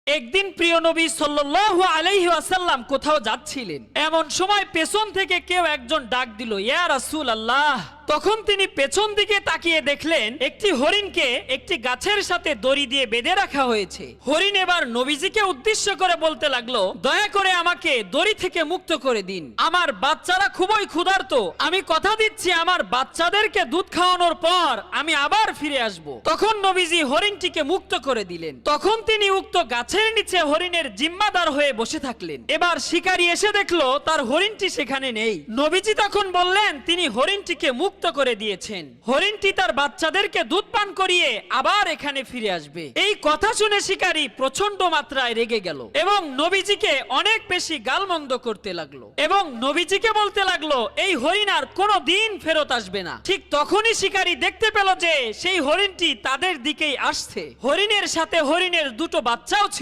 একদিন প্রিয় নবী সাল্লাল্লাহু আলাইহি ওয়াসাল্লাম কোথাও যাচ্ছিলেন। এমন সময় পেছন থেকে কেউ একজন ডাক দিল, ইয়া রাসূলুল্লাহ। তখন তিনি পেছন দিকে তাকিয়ে দেখলেন একটি হরিণকে একটি গাছের সাথে দড়ি দিয়ে বেঁধে রাখা হয়েছে। হরিণ এবার নবীজিকে উদ্দেশ্য করে বলতে লাগলো, দয়া করে আমাকে দড়ি থেকে মুক্ত করে দিন, আমার বাচ্চারা খুবই ক্ষুধার্ত, আমি কথা দিচ্ছি আমার বাচ্চাদেরকে দুধ খাওয়ানোর পর আমি আবার ফিরে আসব। তখন নবীজি হরিণটিকে মুক্ত করে দিলেন। তখন তিনি উক্ত গাছের নিচে হরিণের জিম্মাদার হয়ে বসে থাকলেন। এবার শিকারী এসে দেখলো তার হরিণটি সেখানে নেই। নবীজি তখন বললেন তিনি হরিণটিকে মুক্ত করে দিয়েছেন, হরিণটি তার বাচ্চাদেরকে দুধ পান করিয়ে আবার এখানে ফিরে আসবে। এই কথা শুনে শিকারী প্রচন্ড মাত্রায় রেগে গেল এবং নবীজিকে অনেক বেশি গালমন্দ করতে লাগলো এবং নবীজিকে বলতে লাগলো এই হরিণ আর কোনো দিন ফেরত আসবে না। ঠিক তখনই শিকারী দেখতে পেল যে সেই হরিণটি তাদের দিকেই আসছে। হরিণের সাথে হরিণের দুটো বাচ্চাও ছিল।